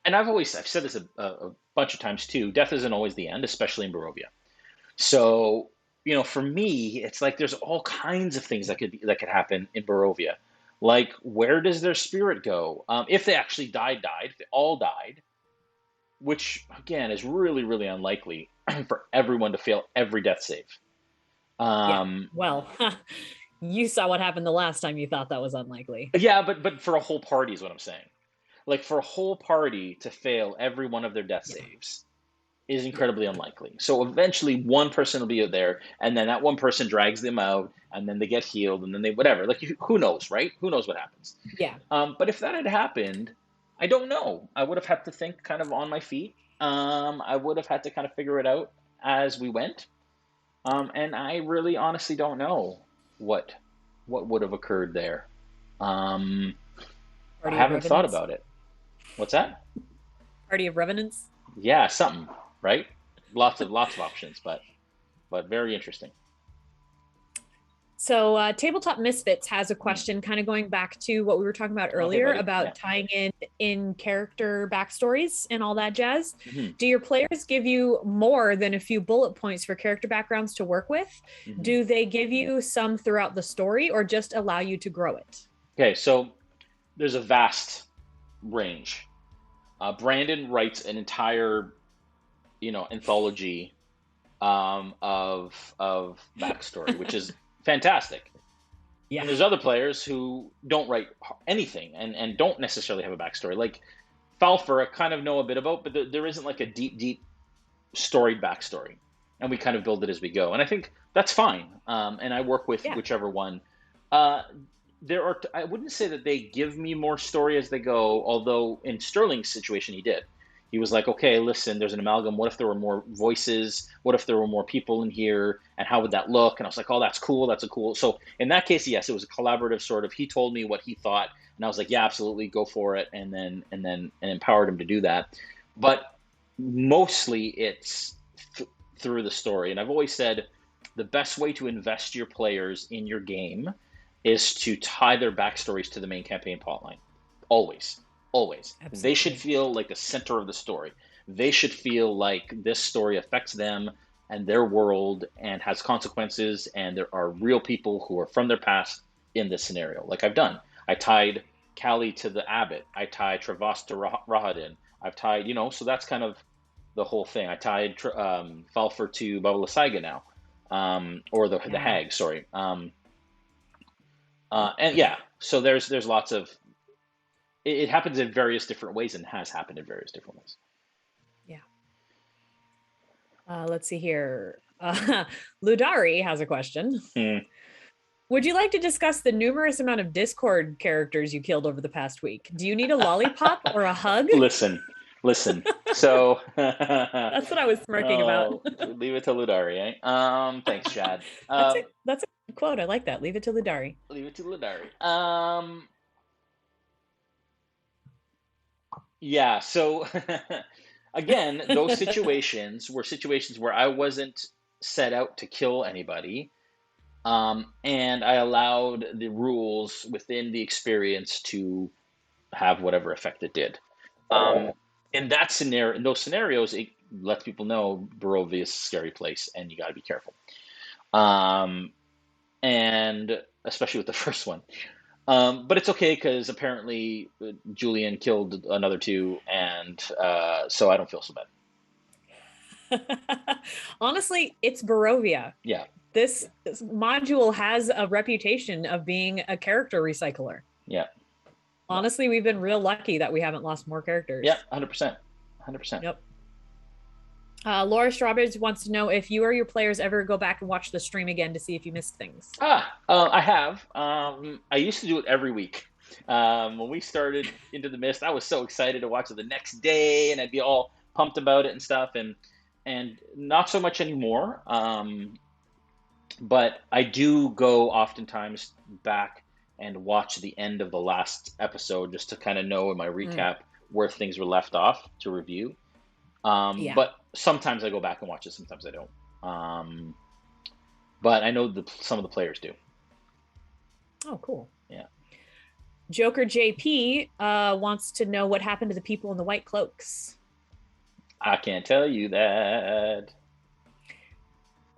I've said this a bunch of times too. Death isn't always the end, especially in Barovia. So, you know, for me, it's like there's all kinds of things that could happen in Barovia. Like, where does their spirit go? If they actually died, if they all died, which again is really, really unlikely for everyone to fail every death save. Well, you saw what happened the last time you thought that was unlikely. Yeah, but for a whole party is what I'm saying. Like for a whole party to fail every one of their death saves is incredibly unlikely. So eventually one person will be there, and then that one person drags them out, and then they get healed, and then they whatever. Like who knows, right? Who knows what happens? Yeah. But if that had happened, I don't know. I would have had to think kind of on my feet. I would have had to kind of figure it out as we went. And I really honestly don't know what would have occurred there. Um, I Party of haven't thought Revenants? about it. What's that? Party of Revenants? Yeah, something, right? Lots of options, but very interesting. So, Tabletop Misfits has a Mm. question kind of going back to what we were talking about Oh, hey, earlier buddy. about Yeah. tying in character backstories and all that jazz. Hmm. Do your players give you more than a few bullet points for character backgrounds to work with? Hmm. Do they give you some throughout the story or just allow you to grow it? Okay, so there's a vast range. Brandon writes an entire, anthology of backstory, which is fantastic. Yeah. And there's other players who don't write anything and don't necessarily have a backstory. Like Falfer, I kind of know a bit about, but there isn't like a deep storied backstory, and we kind of build it as we go. And I think that's fine. And I work with Yeah. whichever one. Uh, there are. I wouldn't say that they give me more story as they go. Although in Sterling's situation, he did. He was like, okay, listen, there's an amalgam. What if there were more voices? What if there were more people in here? And how would that look? And I was like, oh, that's cool. That's a cool. So in that case, yes, it was a collaborative sort of. He told me what he thought, and I was like, yeah, absolutely, go for it. And empowered him to do that. But mostly it's through the story. And I've always said the best way to invest your players in your game is to tie their backstories to the main campaign plotline. Always, always. They should Absolutely. feel like the center of the story. They should feel like this story affects them and their world and has consequences, and there are real people who are from their past in this scenario. Like I've done. I tied Callie to the abbot. I tied Travas to Rahadin. I've tied, so that's kind of the whole thing. I tied Falfer to Baba Lysaga now, or the Yeah. Hag. Sorry. And yeah, so there's lots of it happens in various different ways and has happened in various different ways. Yeah. Let's see here. Ludari has a question. Hmm. Would you like to discuss the numerous amount of Discord characters you killed over the past week? Do you need a lollipop or a hug? Listen, listen. So, That's what I was smirking about. oh, leave it to Ludari, eh? Thanks, Chad. That's a good quote. I like that. Leave it to Ludari. Leave it to Ludari. Yeah. So, again, those situations were situations where I wasn't set out to kill anybody. And I allowed the rules within the experience to have whatever effect it did. Um, in that scenario, in those scenarios, it lets people know Barovia is a scary place, and you got to be careful. Um, and especially with the first one. But it's okay because apparently Julian killed another two, and so I don't feel so bad. Honestly, it's Barovia. Yeah, This module has a reputation of being a character recycler. yeah, Honestly, we've been real lucky that we haven't lost more characters. yeah, 100%, 100%. Yep. Laura Strawberries wants to know if you or your players ever go back and watch the stream again to see if you missed things. I have. I used to do it every week. When we started Into the Mist, I was so excited to watch it the next day, and I'd be all pumped about it and stuff, and not so much anymore. But I do go oftentimes back and watch the end of the last episode just to kind of know in my recap where things were left off to review. Yeah. But sometimes I go back and watch it, sometimes I don't. But I know some of the players do. Oh, cool. Yeah. Joker JP wants to know what happened to the people in the white cloaks. I can't tell you that.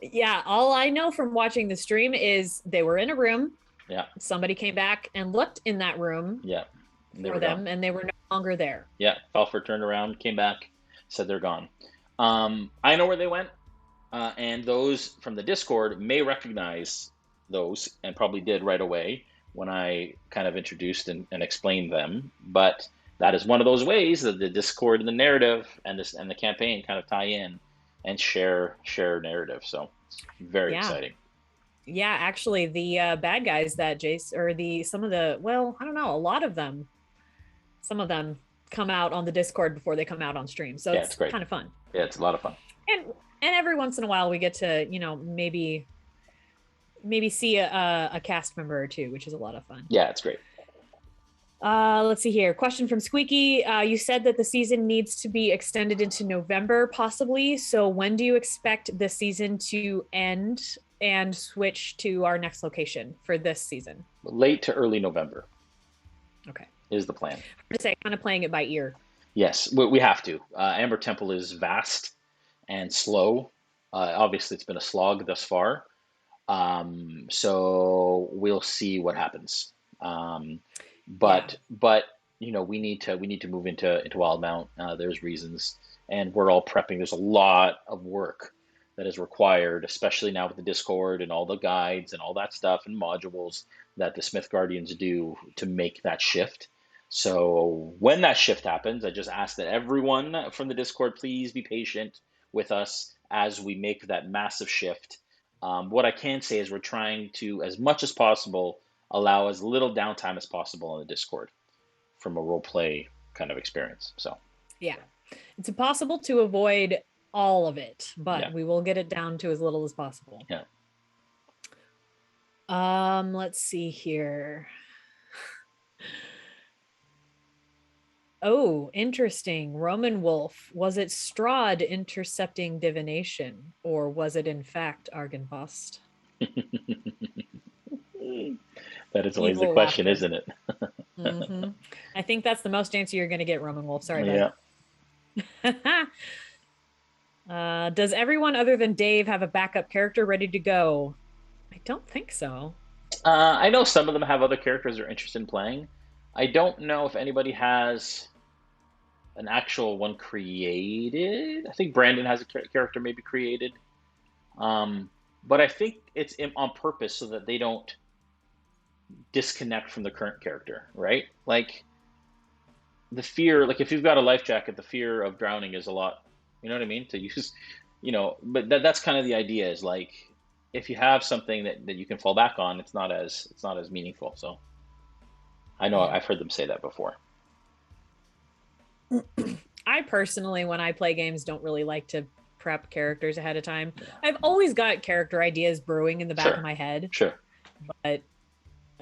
Yeah, all I know from watching the stream is they were in a room. Yeah. Somebody came back and looked in that room. Yeah. For them, and they were no longer there. Yeah. Falfer turned around, came back, said they're gone. I know where they went, and those from the Discord may recognize those, and probably did right away when I kind of introduced and explained them. But that is one of those ways that the Discord and the narrative and the campaign kind of tie in and share narrative. So it's very exciting. Yeah, actually, the bad guys that Jace or I don't know, a lot of them. Some of them come out on the Discord before they come out on stream. So it's great. Kind of fun. Yeah, it's a lot of fun. And And every once in a while we get to, maybe see a cast member or two, which is a lot of fun. Yeah, it's great. Let's see here. Question from Squeaky. You said that the season needs to be extended into November, possibly. So when do you expect the season to end and switch to our next location for this season? Late to early November Okay. is the plan. I'm to say kind of playing it by ear. Yes, we have to. Amber Temple is vast and slow. Obviously, it's been a slog thus far. So we'll see what happens. Yeah. But we need to move into Wildmount. There's reasons, and we're all prepping. There's a lot of work that is required, especially now with the Discord and all the guides and all that stuff and modules that the Smith Guardians do to make that shift. So when that shift happens, I just ask that everyone from the Discord please be patient with us as we make that massive shift. What I can say is we're trying to, as much as possible, allow as little downtime as possible on the Discord from a role play kind of experience. So Yeah. It's impossible to avoid all of it, but yeah, we will get it down to as little as possible. yeah. Let's see here. Oh, interesting. Roman Wolf. Was it Strahd intercepting divination, or was it in fact Argynvost? That is always the Evil question, laughter. isn't it? I think that's the most answer you're going to get, Roman Wolf. Sorry, Yeah. bud. Does everyone other than Dave have a backup character ready to go? I don't think so. I know some of them have other characters they're interested in playing. I don't know if anybody has an actual one created. I think Brandon has a character maybe created. But I think it's on purpose so that they don't disconnect from the current character, right? Like the fear, like if you've got a life jacket, the fear of drowning is a lot, you know what I mean? To use, but that's kind of the idea is like if you have something that you can fall back on, it's not as meaningful. So I know Yeah. I've heard them say that before. I personally, when I play games, don't really like to prep characters ahead of time. Yeah. I've always got character ideas brewing in the back of Sure, my head, sure, but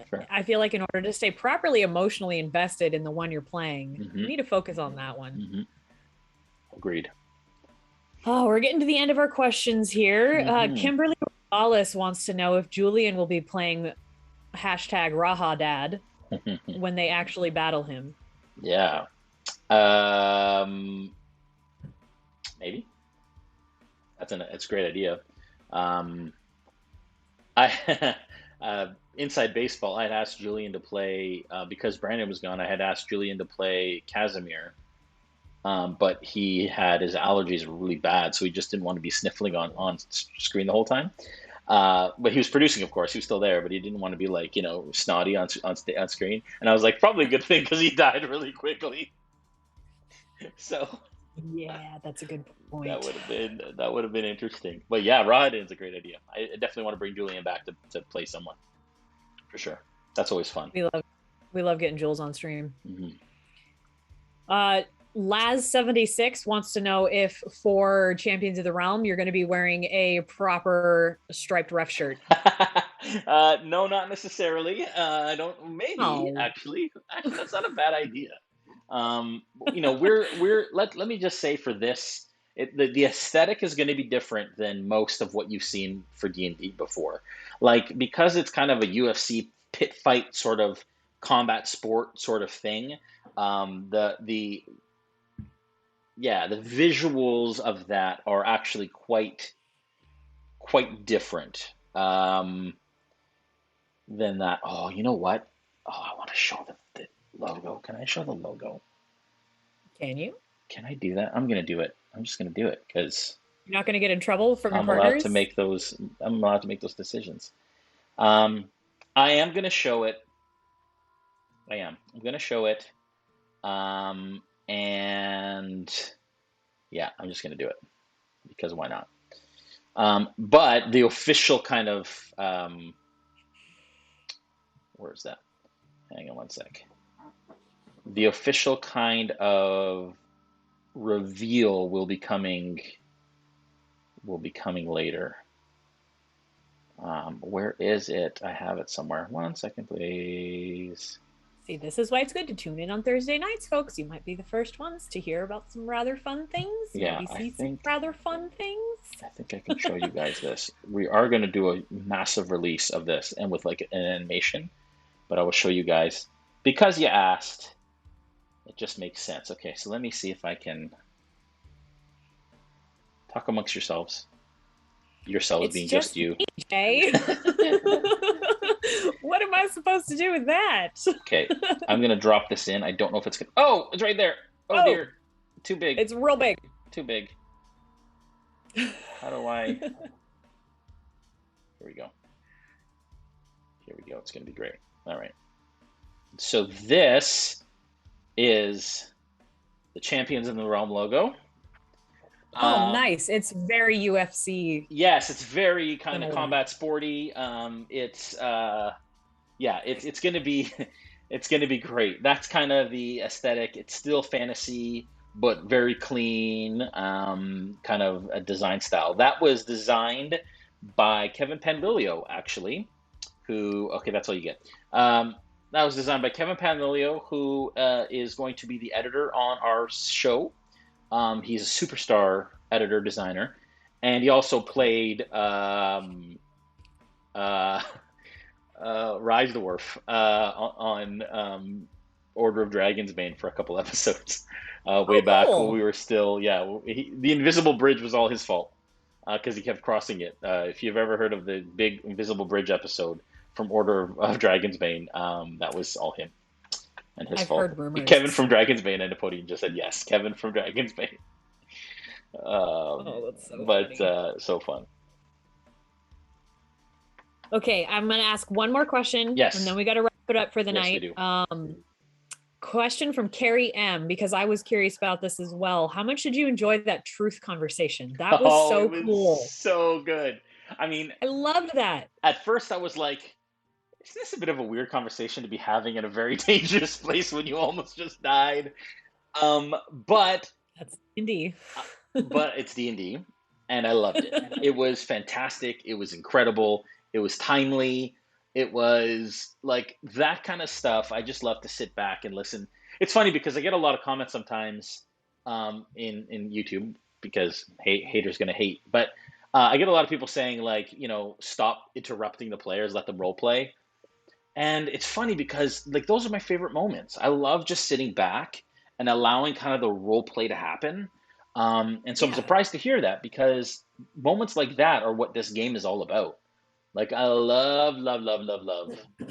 sure. I feel like in order to stay properly emotionally invested in the one you're playing, you Hmm. need to focus on that one. Hmm. Agreed. Oh, we're getting to the end of our questions here. Hmm. Kimberly Wallace wants to know if Julian will be playing hashtag Raha Dad when they actually battle him. Yeah. Um, Maybe it's a great idea. Um, I inside baseball, I had asked Julian to play because Brandon was gone. I had asked Julian to play Casimir, but he had his allergies were really bad, so he just didn't want to be sniffling on screen the whole time. But he was producing, of course. He was still there, but he didn't want to be like snotty on screen. And I was like, probably a good thing because he died really quickly. So Yeah, that's a good that point. would have been interesting. But yeah, Rahadin's a great idea. I definitely want to bring Julian back to play someone for sure. That's always fun. We love getting Jules on stream. Hmm. Laz76 wants to know if for Champions of the Realm you're going to be wearing a proper striped ref shirt. No, not necessarily. I don't. Maybe Oh, actually, that's not a bad idea. Let me just say for this, the aesthetic is going to be different than most of what you've seen for D&D before. Like because it's kind of a UFC pit fight sort of combat sport sort of thing. The yeah, the visuals of that are actually quite different than that. Oh, you know what? Oh, I want to show the logo. Can I show the logo? can you? Can I do that? I'm gonna do it. I'm just gonna do it because You're not going to get in trouble from your I'm allowed to partners? make those. I'm allowed to make those decisions. Um, I am gonna show it. I am. I'm gonna show it. And yeah, I'm just gonna do it because why not? But the official kind of where is that? Hang on one sec. The official kind of reveal will be coming will be coming later. Where is it? I have it somewhere. 1 second, please. See, this is why it's good to tune in on Thursday nights, folks. You might be the first ones to hear about some rather fun things. Yeah, Maybe see some rather fun things. I think I can show you guys this. We are going to do a massive release of this and with like an animation, but I will show you guys because you asked. It just makes sense. Okay, so let me see if I can talk amongst yourselves. Yourselves It's being just you. Me, Jay. What am I supposed to do with that? Okay, I'm gonna drop this in. I don't know if it's gonna. Oh, it's right there. Oh dear, too big. It's real big. Too big. How do I? Here we go. Here we go. It's gonna be great. All right. So this is the Champions in the Realm logo. Oh, nice. It's very UFC. Yes, it's very kind of combat sporty. It's gonna be it's gonna be great. That's kind of the aesthetic. It's still fantasy, but very clean, kind of a design style. That was designed by Kevin Panvilio, actually, who, okay, that's all you get. That was designed by Kevin Panvilio, who is going to be the editor on our show. He's a superstar editor designer, and he also played Rise Dwarf on Order of Dragon's Bane for a couple episodes way back when we were still, the Invisible Bridge was all his fault because he kept crossing it. If you've ever heard of the big Invisible Bridge episode from Order of Dragon's Bane, that was all him. And his fault. Heard rumors. Kevin from Dragon's Bane and Podium just said yes. Kevin from Dragon's Bane. That's so but funny. So fun. Okay, I'm gonna ask one more question. Yes. And then we got to wrap it up for the night. We do. Question from Carrie M, because I was curious about this as well. How much did you enjoy that truth conversation? That was so cool. So good. I mean, I loved that. At first I was like, isn't this a bit of a weird conversation to be having in a very dangerous place when you almost just died? But that's D&D. But it's D&D, and I loved it. It was fantastic. It was incredible. It was timely. It was like that kind of stuff. I just love to sit back and listen. It's funny because I get a lot of comments sometimes in YouTube because haters gonna hate. But I get a lot of people saying like, stop interrupting the players, let them role play. And it's funny because like those are my favorite moments. I love just sitting back and allowing kind of the role play to happen. And so I'm surprised to hear that because moments like that are what this game is all about. Like I love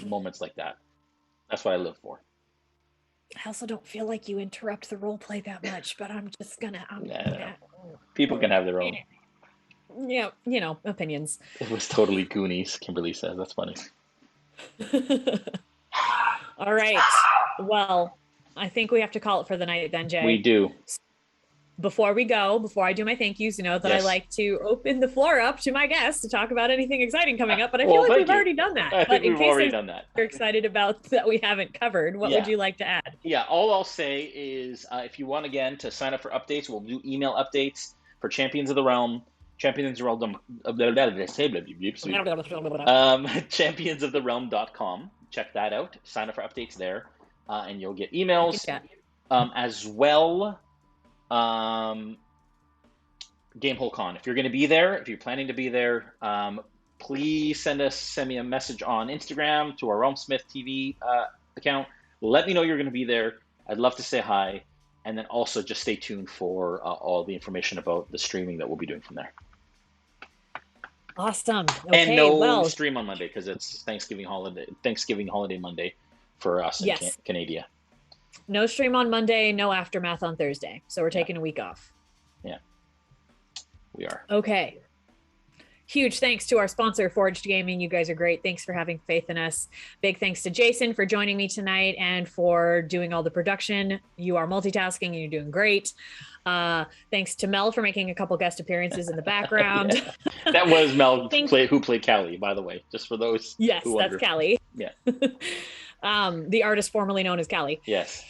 moments like that. That's what I live for. I also don't feel like you interrupt the role play that much, but I'm just gonna. People can have their own. Yeah, opinions. It was totally Goonies, Kimberly says. That's funny. All right. Well, I think we have to call it for the night then, Jay. We do. Before I do my thank yous, that I like to open the floor up to my guests to talk about anything exciting coming up, but I feel like we've already done that. I think we've already done that. You're excited about that we haven't covered. What would you like to add? Yeah, all I'll say is if you want, again, to sign up for updates, we'll do email updates for Champions of the Realm, championsoftherealm.com. Check that out. Sign up for updates there, and you'll get emails as well. Gamehole Con. If you're going to be there, if you're planning to be there, please send me a message on Instagram to our Realmsmith TV account. Let me know you're going to be there. I'd love to say hi, and then also just stay tuned for all the information about the streaming that we'll be doing from there. Awesome. Okay, and no stream on Monday because it's Thanksgiving holiday Monday for us in Canada. No stream on Monday, no Aftermath on Thursday. So we're taking a week off. Yeah, we are. Okay. Huge thanks to our sponsor, Forged Gaming. You guys are great. Thanks for having faith in us. Big thanks to Jason for joining me tonight and for doing all the production. You are multitasking and you're doing great. Thanks to Mel for making a couple guest appearances in the background. That was Mel who played Callie, by the way, just for those. Yes, that's Callie. Yeah. The artist formerly known as Callie. Yes.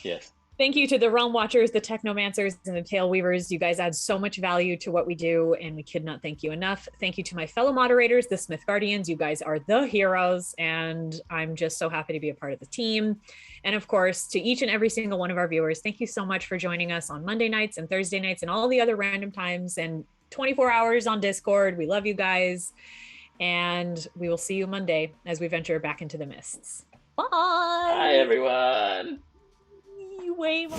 Thank you to the Realm Watchers, the Technomancers, and the Tale Weavers. You guys add so much value to what we do, and we could not thank you enough. Thank you to my fellow moderators, the Smith Guardians. You guys are the heroes, and I'm just so happy to be a part of the team. And of course, to each and every single one of our viewers, thank you so much for joining us on Monday nights and Thursday nights and all the other random times and 24 hours on Discord. We love you guys, and we will see you Monday as we venture back into the mists. Bye. Hi, everyone. You wave.